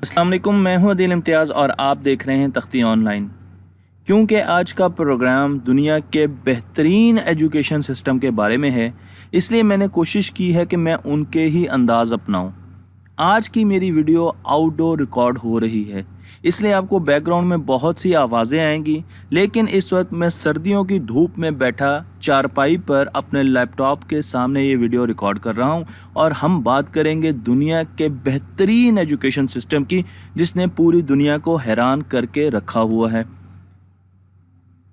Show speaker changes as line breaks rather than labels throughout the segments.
अस्सलाम वालेकुम, मैं हूं अदील इम्तियाज़ और आप देख रहे हैं तख्ती ऑनलाइन। क्योंकि आज का प्रोग्राम दुनिया के बेहतरीन एजुकेशन सिस्टम के बारे में है, इसलिए मैंने कोशिश की है कि मैं उनके ही अंदाज़ अपनाऊं। आज की मेरी वीडियो आउटडोर रिकॉर्ड हो रही है, इसलिए आपको बैकग्राउंड में बहुत सी आवाज़ें आएंगी, लेकिन इस वक्त मैं सर्दियों की धूप में बैठा चारपाई पर अपने लैपटॉप के सामने ये वीडियो रिकॉर्ड कर रहा हूँ और हम बात करेंगे दुनिया के बेहतरीन एजुकेशन सिस्टम की, जिसने पूरी दुनिया को हैरान करके रखा हुआ है।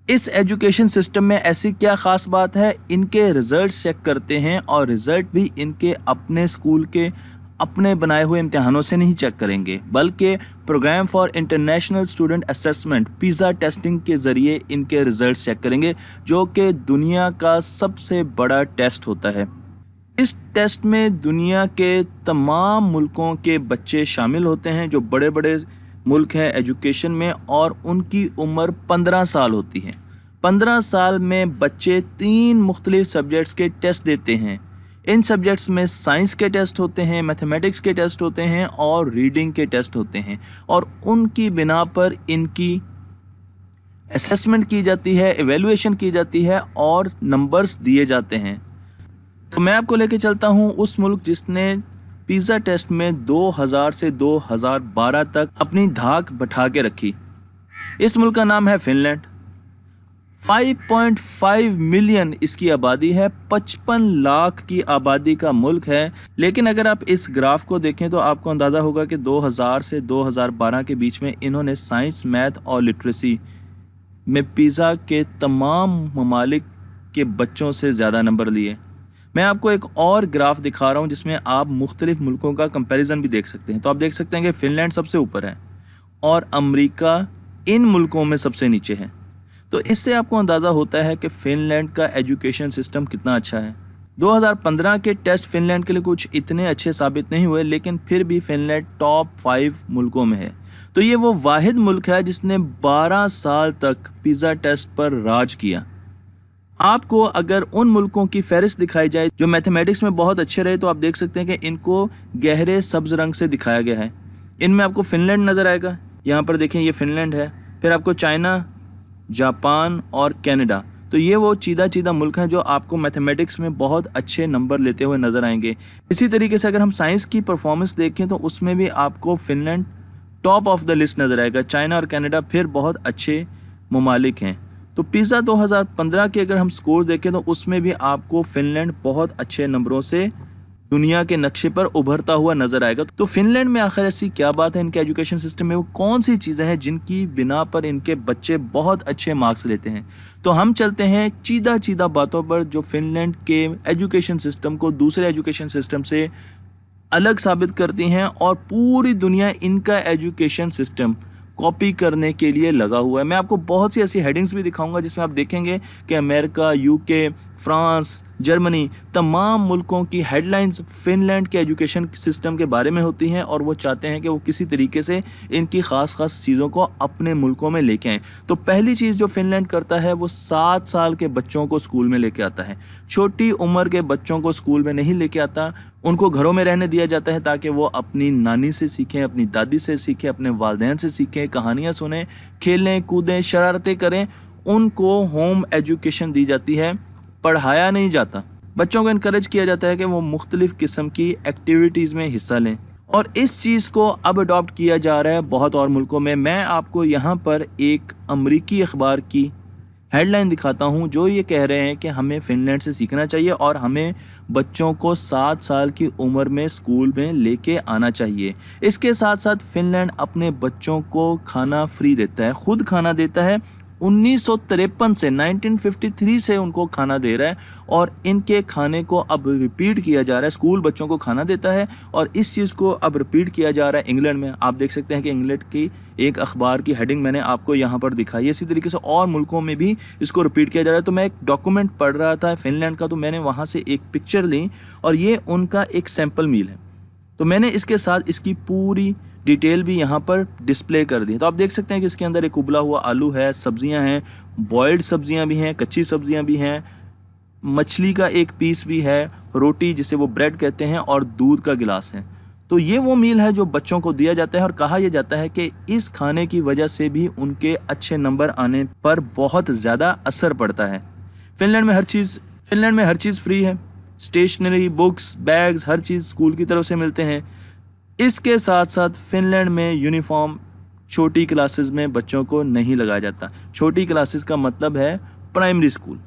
इस एजुकेशन सिस्टम में ऐसी क्या ख़ास बात है? इनके रिज़ल्ट चेक करते हैं और रिज़ल्ट भी इनके अपने स्कूल के अपने बनाए हुए इम्तिहानों से नहीं चेक करेंगे, बल्कि programme for international student assessment PISA testing के ज़रिए इनके रिज़ल्ट चेक करेंगे, जो कि दुनिया का सबसे बड़ा टेस्ट होता है। इस टेस्ट में दुनिया के तमाम मुल्कों के बच्चे शामिल होते हैं, जो बड़े बड़े मुल्क हैं एजुकेशन में, और उनकी उम्र 15 साल होती है। 15 साल में बच्चे 3 मुख्तलिफ सब्जेक्ट्स के टेस्ट देते हैं। इन सब्जेक्ट्स में साइंस के टेस्ट होते हैं, मैथमेटिक्स के टेस्ट होते हैं और रीडिंग के टेस्ट होते हैं, और उनकी बिना पर इनकी असेसमेंट की जाती है, एवेलुएशन की जाती है और नंबर्स दिए जाते हैं। तो मैं आपको लेके चलता हूँ उस मुल्क जिसने पिज़्ज़ा टेस्ट में 2000 से 2012 तक अपनी धाक बैठा के रखी। इस मुल्क का नाम है फिनलैंड। 5.5 मिलियन इसकी आबादी है, 55 लाख की आबादी का मुल्क है। लेकिन अगर आप इस ग्राफ को देखें तो आपको अंदाज़ा होगा कि 2000 से 2012 के बीच में इन्होंने साइंस, मैथ और लिटरेसी में पिज़्ज़ा के तमाम ममालिक के बच्चों से ज़्यादा नंबर लिए। मैं आपको एक और ग्राफ दिखा रहा हूँ जिसमें आप मुख्तलिफ मुल्कों का कंपैरिजन भी देख सकते हैं। तो आप देख सकते हैं कि फिनलैंड सबसे ऊपर है और अमेरिका इन मुल्कों में सबसे नीचे है। तो इससे आपको अंदाज़ा होता है कि फ़िनलैंड का एजुकेशन सिस्टम कितना अच्छा है। 2015 के टेस्ट फ़िनलैंड के लिए कुछ इतने अच्छे साबित नहीं हुए, लेकिन फिर भी फ़िनलैंड टॉप 5 मुल्कों में है। तो ये वो वाहिद मुल्क है जिसने 12 साल तक पिज़्ज़ा टेस्ट पर राज किया। आपको अगर उन मुल्कों की फहरिस्त दिखाई जाए जो मैथमेटिक्स में बहुत अच्छे रहे, तो आप देख सकते हैं कि इनको गहरे सब्ज़ रंग से दिखाया गया है। इनमें आपको फ़िनलैंड नज़र आएगा, यहाँ पर देखें ये फ़िनलैंड है। फिर आपको चाइना, जापान और कनाडा, तो ये वो चीदा मुल्क हैं जो आपको मैथमेटिक्स में बहुत अच्छे नंबर लेते हुए नज़र आएंगे। इसी तरीके से अगर हम साइंस की परफॉर्मेंस देखें तो उसमें भी आपको Finland top of the list नज़र आएगा। चाइना और कनाडा फिर बहुत अच्छे ममालिक हैं। तो पिज़्ज़ा 2015 के अगर हम स्कोर देखें तो उसमें भी आपको फ़िनलैंड बहुत अच्छे नंबरों से दुनिया के नक्शे पर उभरता हुआ नजर आएगा। तो फिनलैंड में आखिर ऐसी क्या बात है इनके एजुकेशन सिस्टम में, वो कौन सी चीज़ें हैं जिनकी बिना पर इनके बच्चे बहुत अच्छे मार्क्स लेते हैं? तो हम चलते हैं चीदा बातों पर जो फिनलैंड के एजुकेशन सिस्टम को दूसरे एजुकेशन सिस्टम से अलग साबित करती हैं, और पूरी दुनिया इनका एजुकेशन सिस्टम कॉपी करने के लिए लगा हुआ है। मैं आपको बहुत सी ऐसी हेडिंग्स भी दिखाऊंगा जिसमें आप देखेंगे कि अमेरिका, यूके, फ्रांस, जर्मनी, तमाम मुल्कों की हेडलाइंस फिनलैंड के एजुकेशन सिस्टम के बारे में होती हैं, और वो चाहते हैं कि वो किसी तरीके से इनकी ख़ास चीज़ों को अपने मुल्कों में लेके आएँ। तो पहली चीज़ जो फिनलैंड करता है वो 7 साल के बच्चों को स्कूल में लेके आता है। छोटी उम्र के बच्चों को स्कूल में नहीं लेके आता, उनको घरों में रहने दिया जाता है ताकि वो अपनी नानी से सीखें, अपनी दादी से सीखें, अपने वालिदैन से सीखें, कहानियाँ सुनें, खेलें कूदें, शरारतें करें। उनको होम एजुकेशन दी जाती है, पढ़ाया नहीं जाता। बच्चों को इनकरेज किया जाता है कि वो मुख्तलिफ़ किस्म की एक्टिविटीज़ में हिस्सा लें, और इस चीज़ को अब अडॉप्ट किया जा रहा है बहुत और मुल्कों में। मैं आपको यहाँ पर एक अमरीकी अखबार की हेडलाइन दिखाता हूँ जो ये कह रहे हैं कि हमें फ़िनलैंड से सीखना चाहिए और हमें बच्चों को 7 साल की उम्र में स्कूल में लेके आना चाहिए। इसके साथ साथ फ़िनलैंड अपने बच्चों को खाना फ्री देता है, खुद खाना देता है। 1953 से 1953 से उनको खाना दे रहा है, और इनके खाने को अब रिपीट किया जा रहा है। स्कूल बच्चों को खाना देता है और इस चीज़ को अब रिपीट किया जा रहा है इंग्लैंड में। आप देख सकते हैं कि इंग्लैंड की एक अखबार की हेडिंग मैंने आपको यहाँ पर दिखाई है। इसी तरीके से और मुल्कों में भी इसको रिपीट किया जा रहा है। तो मैं एक डॉक्यूमेंट पढ़ रहा था फिनलैंड का, तो मैंने वहाँ से एक पिक्चर ली और ये उनका एक सैम्पल मील है। तो मैंने इसके साथ इसकी पूरी डिटेल भी यहाँ पर डिस्प्ले कर दी। तो आप देख सकते हैं कि इसके अंदर एक उबला हुआ आलू है, सब्जियाँ हैं, बॉयल्ड सब्जियाँ भी हैं, कच्ची सब्जियाँ भी हैं, मछली का एक पीस भी है, रोटी जिसे वो ब्रेड कहते हैं, और दूध का गिलास है। तो ये वो मील है जो बच्चों को दिया जाता है और कहा यह जाता है कि इस खाने की वजह से भी उनके अच्छे नंबर आने पर बहुत ज़्यादा असर पड़ता है। फिनलैंड में हर चीज़ फ्री है। स्टेशनरी, बुक्स, बैग्स, हर चीज़ स्कूल की तरफ से मिलते हैं। इसके साथ साथ फिनलैंड में यूनिफॉर्म छोटी क्लासेस में बच्चों को नहीं लगाया जाता। छोटी क्लासेस का मतलब है प्राइमरी स्कूल।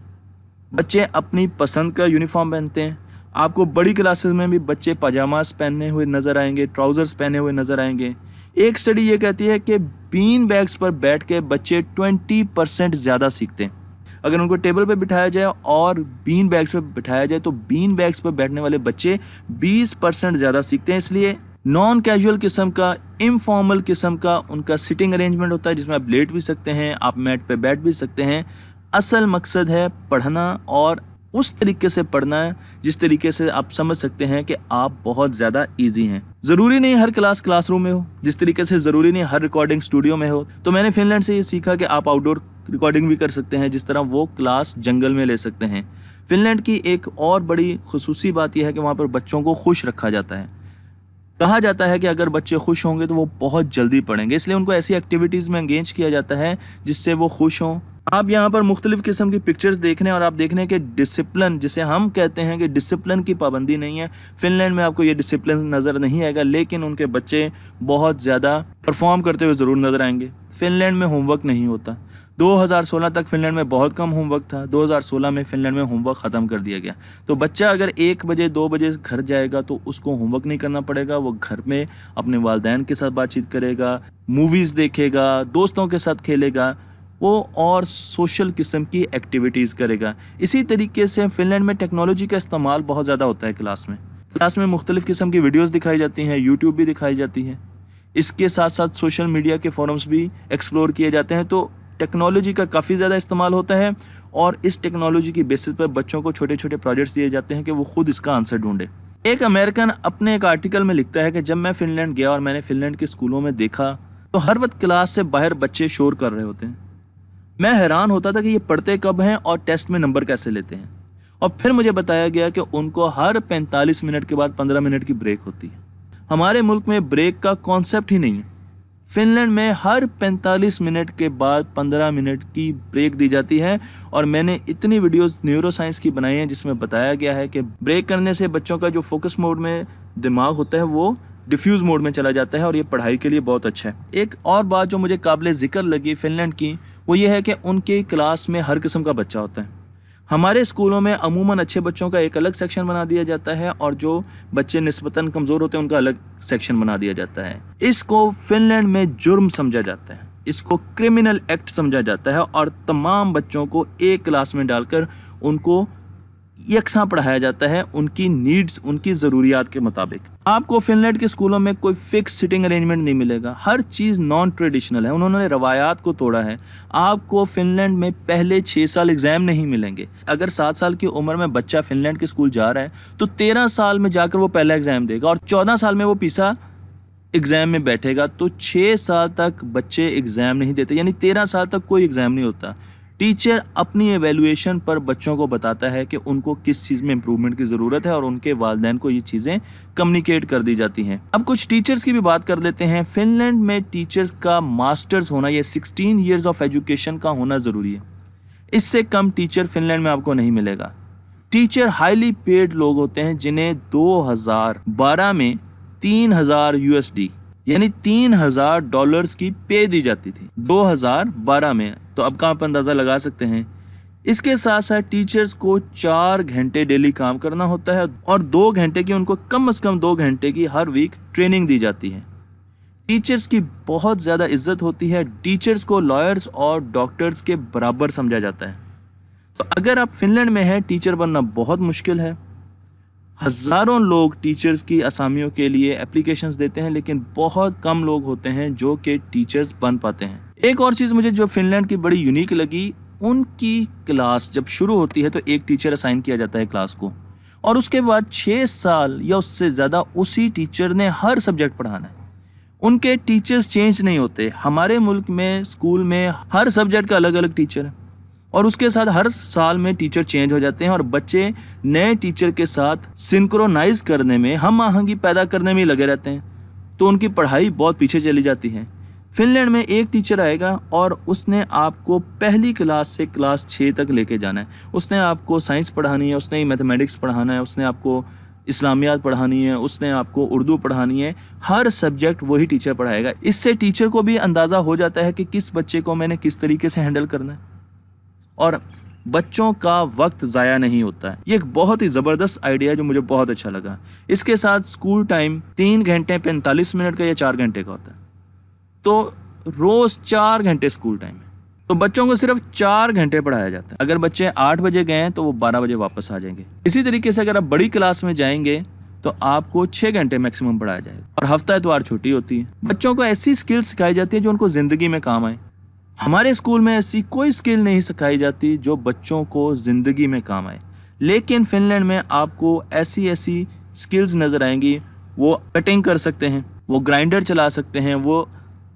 बच्चे अपनी पसंद का यूनिफॉर्म पहनते हैं। आपको बड़ी क्लासेस में भी बच्चे पजामास पहने हुए नज़र आएंगे, ट्राउज़र्स पहने हुए नज़र आएंगे। एक स्टडी ये कहती है कि बीन बैग्स पर बैठ के बच्चे 20% ज़्यादा सीखते हैं। अगर उनको टेबल पे बिठाया जाए और बीन बैग्स पे बिठाया जाए तो बीन बैग्स पर बैठने वाले बच्चे 20% ज़्यादा सीखते हैं। इसलिए नॉन कैजुअल किस्म का, इनफॉर्मल किस्म का उनका सिटिंग अरेंजमेंट होता है जिसमें आप लेट भी सकते हैं, आप मैट पे बैठ भी सकते हैं। असल मकसद है पढ़ना और उस तरीके से पढ़ना है जिस तरीके से आप समझ सकते हैं कि आप बहुत ज़्यादा इजी हैं। ज़रूरी नहीं हर क्लासरूम में हो, जिस तरीके से ज़रूरी नहीं हर रिकॉर्डिंग स्टूडियो में हो। तो मैंने फिनलैंड से ये सीखा कि आप आउटडोर रिकॉर्डिंग भी कर सकते हैं, जिस तरह वो क्लास जंगल में ले सकते हैं। फिनलैंड की एक और बड़ी खुसूसी बात यह है कि वहाँ पर बच्चों को खुश रखा जाता है। कहा जाता है कि अगर बच्चे खुश होंगे तो वो बहुत जल्दी पढ़ेंगे, इसलिए उनको ऐसी एक्टिविटीज़ में एंगेज किया जाता है जिससे वो खुश हों। आप यहाँ पर मुख्तलिफ़ किस्म की पिक्चर्स देख रहे हैं और आप देख रहे हैं कि डिसिप्लिन, जिसे हम कहते हैं कि डिसिप्लिन की पाबंदी नहीं है। फिनलैंड में आपको ये डिसिप्लिन नज़र नहीं आएगा, लेकिन उनके बच्चे बहुत ज़्यादा परफॉर्म करते हुए ज़रूर नज़र आएंगे। फिनलैंड में होमवर्क नहीं होता। 2016 तक फिनलैंड में बहुत कम होमवर्क था। 2016 में फिनलैंड में होमवर्क ख़त्म कर दिया गया। तो बच्चा अगर 1 बजे 2 बजे घर जाएगा तो उसको होमवर्क नहीं करना पड़ेगा। वो घर में अपने वालिदैन के साथ बातचीत करेगा, मूवीज़ देखेगा, दोस्तों के साथ खेलेगा वो और सोशल किस्म की एक्टिविटीज़ करेगा। इसी तरीके से फिनलैंड में टेक्नोलॉजी का इस्तेमाल बहुत ज़्यादा होता है। क्लास में मुख्तलिफ़ किस्म की वीडियोज़ दिखाई जाती हैं, यूट्यूब भी दिखाई जाती है। इसके साथ साथ सोशल मीडिया के फोरम्स भी एक्सप्लोर किए जाते हैं। तो टेक्नोलॉजी का काफ़ी ज़्यादा इस्तेमाल होता है और इस टेक्नोलॉजी की बेसिस पर बच्चों को छोटे छोटे प्रोजेक्ट्स दिए जाते हैं कि वो खुद इसका आंसर ढूंढे। एक अमेरिकन अपने एक आर्टिकल में लिखता है कि जब मैं फिनलैंड गया और मैंने फिनलैंड के स्कूलों में देखा तो हर वक्त क्लास से बाहर बच्चे शोर कर रहे होते हैं। मैं हैरान होता था कि ये पढ़ते कब हैं और टेस्ट में नंबर कैसे लेते हैं। और फिर मुझे बताया गया कि उनको हर 45 मिनट के बाद 15 मिनट की ब्रेक होती है। हमारे मुल्क में ब्रेक का कॉन्सेप्ट ही नहीं है। फिनलैंड में हर 45 मिनट के बाद 15 मिनट की ब्रेक दी जाती है। और मैंने इतनी वीडियोस न्यूरो साइंस की बनाई हैं जिसमें बताया गया है कि ब्रेक करने से बच्चों का जो फोकस मोड में दिमाग होता है वो डिफ्यूज़ मोड में चला जाता है और ये पढ़ाई के लिए बहुत अच्छा है। एक और बात जो मुझे काबिल ज़िक्र लगी फिनलैंड की वो ये है कि उनके क्लास में हर किस्म का बच्चा होता है। हमारे स्कूलों में अमूमन अच्छे बच्चों का एक अलग सेक्शन बना दिया जाता है और जो बच्चे निस्बतन कमज़ोर होते हैं उनका अलग सेक्शन बना दिया जाता है। इसको फिनलैंड में जुर्म समझा जाता है, इसको क्रिमिनल एक्ट समझा जाता है और तमाम बच्चों को एक क्लास में डालकर उनको यकसा पढ़ाया जाता है उनकी नीड्स, उनकी ज़रूरियात के मुताबिक। आपको फिनलैंड के स्कूलों में कोई फिक्स सिटिंग अरेंजमेंट नहीं मिलेगा। हर चीज़ नॉन ट्रेडिशनल है, उन्होंने रवायात को तोड़ा है। आपको फिनलैंड में पहले 6 साल एग्ज़ाम नहीं मिलेंगे। अगर 7 साल की उम्र में बच्चा फिनलैंड के स्कूल जा रहा है तो 13 साल में जाकर वो पहला एग्ज़ाम देगा और 14 साल में वो पीसा एग्ज़ाम में बैठेगा। तो 6 साल तक बच्चे एग्ज़ाम नहीं देते, यानी 13 साल तक कोई एग्ज़ाम नहीं होता। टीचर अपनी एवेल्यूएशन पर बच्चों को बताता है कि उनको किस चीज़ में इम्प्रूवमेंट की ज़रूरत है और उनके वालिदैन को ये चीज़ें कम्युनिकेट कर दी जाती हैं। अब कुछ टीचर्स की भी बात कर लेते हैं। फिनलैंड में टीचर्स का मास्टर्स होना, ये 16 ईयर्स ऑफ एजुकेशन का होना ज़रूरी है। इससे कम टीचर फिनलैंड में आपको नहीं मिलेगा। टीचर हाईली पेड लोग होते हैं जिन्हें 2012 में 3000 USD यानी $3000 की पे दी जाती थी 2012 में। तो अब का आप अंदाज़ा लगा सकते हैं। इसके साथ साथ टीचर्स को 4 घंटे डेली काम करना होता है और 2 घंटे की उनको कम से कम 2 घंटे की हर वीक ट्रेनिंग दी जाती है। टीचर्स की बहुत ज़्यादा इज्जत होती है। टीचर्स को लॉयर्स और डॉक्टर्स के बराबर समझा जाता है। तो अगर आप फिनलैंड में हैं, टीचर बनना बहुत मुश्किल है। हज़ारों लोग टीचर्स की असामियों के लिए एप्लीकेशंस देते हैं, लेकिन बहुत कम लोग होते हैं जो कि टीचर्स बन पाते हैं। एक और चीज़ मुझे जो फिनलैंड की बड़ी यूनिक लगी, उनकी क्लास जब शुरू होती है तो एक टीचर असाइन किया जाता है क्लास को और उसके बाद 6 साल या उससे ज़्यादा उसी टीचर ने हर सब्जेक्ट पढ़ाना है। उनके टीचर्स चेंज नहीं होते। हमारे मुल्क में स्कूल में हर सब्जेक्ट का अलग अलग टीचर है। और उसके साथ हर साल में टीचर चेंज हो जाते हैं और बच्चे नए टीचर के साथ सिंक्रोनाइज करने में, हम आहंगी पैदा करने में लगे रहते हैं, तो उनकी पढ़ाई बहुत पीछे चली जाती है। फिनलैंड में एक टीचर आएगा और उसने आपको पहली क्लास से क्लास 6 तक लेके जाना है। उसने आपको साइंस पढ़ानी है, उसने मैथमेटिक्स पढ़ाना है, उसने आपको इस्लामियात पढ़ानी है, उसने आपको उर्दू पढ़ानी है। हर सब्जेक्ट वही टीचर पढ़ाएगा। इससे टीचर को भी अंदाज़ा हो जाता है कि किस बच्चे को मैंने किस तरीके से हैंडल करना है और बच्चों का वक्त ज़ाया नहीं होता है। ये एक बहुत ही ज़बरदस्त आइडिया है जो मुझे बहुत अच्छा लगा। इसके साथ स्कूल टाइम 3 घंटे 45 मिनट का या 4 घंटे का होता है, तो रोज़ 4 घंटे स्कूल टाइम है, तो बच्चों को सिर्फ 4 घंटे पढ़ाया जाता है। अगर बच्चे 8 बजे गए हैं तो वो 12 बजे वापस आ जाएंगे। इसी तरीके से अगर आप बड़ी क्लास में जाएंगे तो आपको 6 घंटे मैक्सिमम पढ़ाया जाएगा और हफ्ता इतवार छुट्टी होती है। बच्चों को ऐसी स्किल सिखाई जाती है जो उनको ज़िंदगी में काम आए। हमारे स्कूल में ऐसी कोई स्किल नहीं सिखाई जाती जो बच्चों को ज़िंदगी में काम आए, लेकिन फिनलैंड में आपको ऐसी ऐसी स्किल्स नज़र आएंगी। वो कटिंग कर सकते हैं, वो ग्राइंडर चला सकते हैं, वो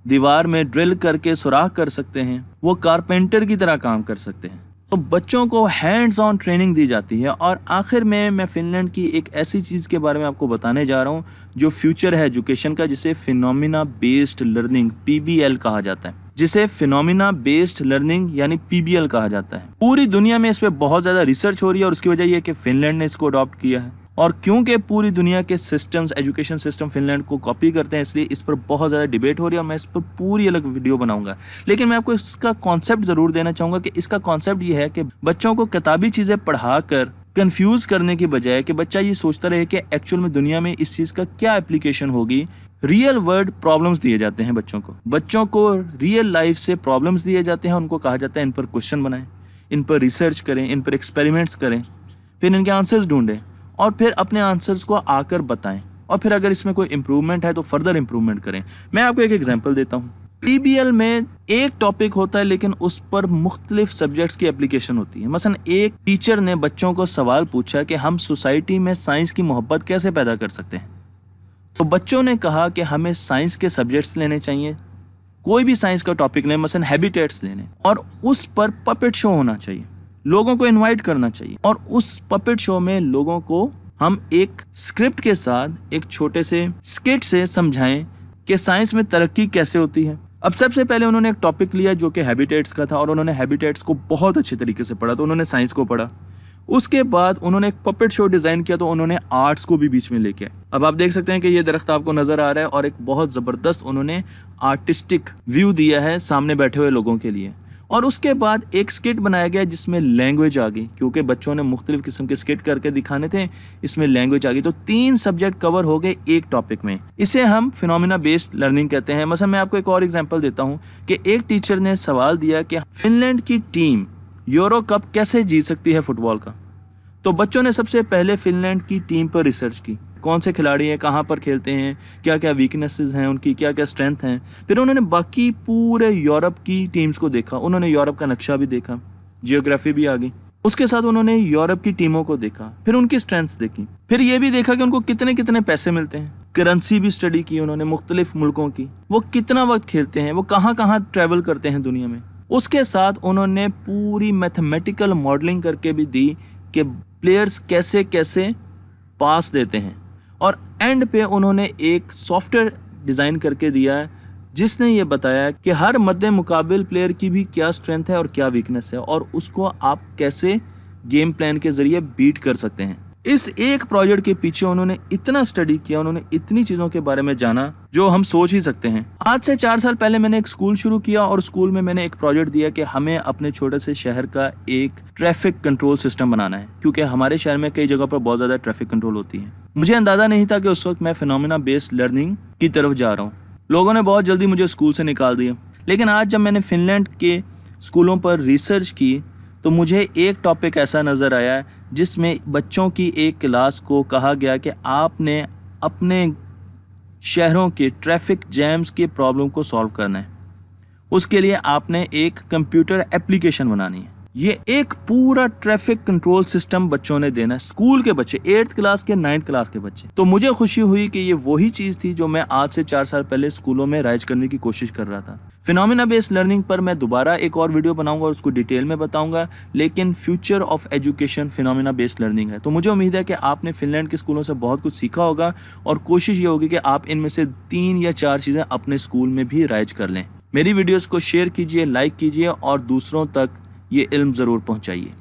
दीवार में ड्रिल करके सुराख कर सकते हैं, वो कारपेंटर की तरह काम कर सकते हैं। तो बच्चों को हैंड्स ऑन ट्रेनिंग दी जाती है। और आखिर में मैं फिनलैंड की एक ऐसी चीज़ के बारे में आपको बताने जा रहा हूँ जो फ्यूचर है एजुकेशन का, जिसे फिनोमिना बेस्ड लर्निंग PBL कहा जाता है, जिसे फिनोमिना बेस्ड लर्निंग यानी PBL कहा जाता है। पूरी दुनिया में इस पर बहुत ज़्यादा रिसर्च हो रही है और उसकी वजह यह है कि फिनलैंड ने इसको अडॉप्ट किया है। और क्योंकि पूरी दुनिया के सिस्टम्स, एजुकेशन सिस्टम फिनलैंड को कॉपी करते हैं, इसलिए इस पर बहुत ज़्यादा डिबेट हो रही है और मैं इस पर पूरी अलग वीडियो बनाऊंगा। लेकिन मैं आपको इसका कॉन्सेप्ट ज़रूर देना चाहूँगा कि इसका कॉन्सेप्ट ये है कि बच्चों को किताबी चीज़ें पढ़ा कर कन्फ्यूज़ करने की बजाय कि बच्चा ये सोचता रहे कि एक्चुअल में दुनिया में इस चीज़ का क्या एप्लीकेशन होगी। रियल वर्ल्ड प्रॉब्लम्स दिए जाते हैं बच्चों को रियल लाइफ से प्रॉब्लम्स दिए जाते हैं। उनको कहा जाता है इन पर क्वेश्चन बनाएं, इन पर रिसर्च करें, इन पर एक्सपेरिमेंट्स करें, फिर इनके आंसर्स ढूंढें और फिर अपने आंसर्स को आकर बताएं और फिर अगर इसमें कोई इंप्रूवमेंट है तो फर्दर इंप्रूवमेंट करें। मैं आपको एक एग्जांपल देता हूँ। PBL में एक टॉपिक होता है लेकिन उस पर मुख्तलिफ सब्जेक्ट्स की एप्लीकेशन होती है। मसलन एक टीचर ने बच्चों को सवाल पूछा कि हम सोसाइटी में साइंस की मोहब्बत कैसे पैदा कर सकते हैं, तो बच्चों ने कहा कि हमें साइंस के सब्जेक्ट्स लेने चाहिए, कोई भी साइंस का टॉपिक लें, मसलन हैबिटेट्स लेने, और उस पर पपेट शो होना चाहिए, लोगों को इनवाइट करना चाहिए और उस पपेट शो में लोगों को हम एक स्क्रिप्ट के साथ एक छोटे से स्किट से समझाएं कि साइंस में तरक्की कैसे होती है। अब सबसे पहले उन्होंने एक टॉपिक लिया जो कि हैबिटेट्स का था और उन्होंने हैबिटेट्स को बहुत अच्छे तरीके से पढ़ा, तो उन्होंने साइंस को पढ़ा। उसके बाद उन्होंने एक पपेट शो डिज़ाइन किया तो उन्होंने आर्ट्स को भी बीच में लेके आए। अब आप देख सकते हैं कि ये दरख्त आपको नज़र आ रहा है और एक बहुत ज़बरदस्त उन्होंने आर्टिस्टिक व्यू दिया है सामने बैठे हुए लोगों के लिए। और उसके बाद एक स्किट बनाया गया जिसमें लैंग्वेज आ गई, क्योंकि बच्चों ने मुख्तलिफ किस्म के स्किट करके दिखाने थे, इसमें लैंग्वेज आ गई। तो 3 सब्जेक्ट कवर हो गए एक टॉपिक में। इसे हम फिनोमिना बेस्ड लर्निंग कहते हैं। मसलन मैं आपको एक और एग्जांपल देता हूँ कि एक टीचर ने सवाल दिया कि फिनलैंड की टीम यूरो कप कैसे जीत सकती है फुटबॉल का। तो बच्चों ने सबसे पहले फिनलैंड की टीम पर रिसर्च की, कौन से खिलाड़ी हैं, कहाँ पर खेलते हैं, क्या क्या वीकनेसेस हैं उनकी, क्या क्या स्ट्रेंथ हैं। फिर उन्होंने बाकी पूरे यूरोप की टीम्स को देखा, उन्होंने यूरोप का नक्शा भी देखा, जियोग्राफी भी आ गई। उसके साथ उन्होंने यूरोप की टीमों को देखा, फिर उनकी स्ट्रेंथ्स देखी, फिर ये भी देखा कि उनको कितने कितने पैसे मिलते हैं, करेंसी भी स्टडी की उन्होंने मुख्तलिफ मुल्कों की, वो कितना वक्त खेलते हैं, वो कहाँ कहाँ ट्रैवल करते हैं दुनिया में। उसके साथ उन्होंने पूरी मैथमेटिकल मॉडलिंग करके भी दी कि प्लेयर्स कैसे कैसे पास देते हैं। और एंड पे उन्होंने एक सॉफ्टवेयर डिज़ाइन करके दिया है जिसने ये बताया कि हर मद्दे मुकाबिल प्लेयर की भी क्या स्ट्रेंथ है और क्या वीकनेस है और उसको आप कैसे गेम प्लान के ज़रिए बीट कर सकते हैं। इस एक प्रोजेक्ट के पीछे उन्होंने इतना स्टडी किया, उन्होंने इतनी चीज़ों के बारे में जाना जो हम सोच ही सकते हैं। आज से 4 साल पहले मैंने एक स्कूल शुरू किया और स्कूल में मैंने एक प्रोजेक्ट दिया कि हमें अपने छोटे से शहर का एक ट्रैफिक कंट्रोल सिस्टम बनाना है, क्योंकि हमारे शहर में कई जगह पर बहुत ज़्यादा ट्रैफिक कंट्रोल होती है। मुझे अंदाज़ा नहीं था कि उस वक्त मैं फिनोमिना बेस्ड लर्निंग की तरफ जा रहा हूँ। लोगों ने बहुत जल्दी मुझे स्कूल से निकाल दिया, लेकिन आज जब मैंने फिनलैंड के स्कूलों पर रिसर्च की तो मुझे एक टॉपिक ऐसा नज़र आया जिसमें बच्चों की एक क्लास को कहा गया कि आपने अपने शहरों के ट्रैफिक जैम्स के प्रॉब्लम को सॉल्व करना है। उसके लिए आपने एक कंप्यूटर एप्लीकेशन बनानी है ये एक पूरा ट्रैफिक कंट्रोल सिस्टम बच्चों ने देना है, स्कूल के बच्चे, 8th क्लास के 9th क्लास के बच्चे। तो मुझे खुशी हुई कि ये वही चीज थी जो मैं आज से 4 साल पहले स्कूलों में राइज करने की कोशिश कर रहा था। फिनोमिना बेस्ड लर्निंग पर मैं दोबारा एक और वीडियो बनाऊंगा और उसको डिटेल में बताऊंगा, लेकिन future of education phenomena based learning है। तो मुझे उम्मीद है कि आपने फिनलैंड के स्कूलों से बहुत कुछ सीखा होगा और कोशिश ये होगी कि आप इनमें से 3 या 4 चीजें अपने स्कूल में भी राइज कर लें। मेरी वीडियोस को शेयर कीजिए, लाइक कीजिए और दूसरों तक ये इल्म ज़रूर पहुंचाइए।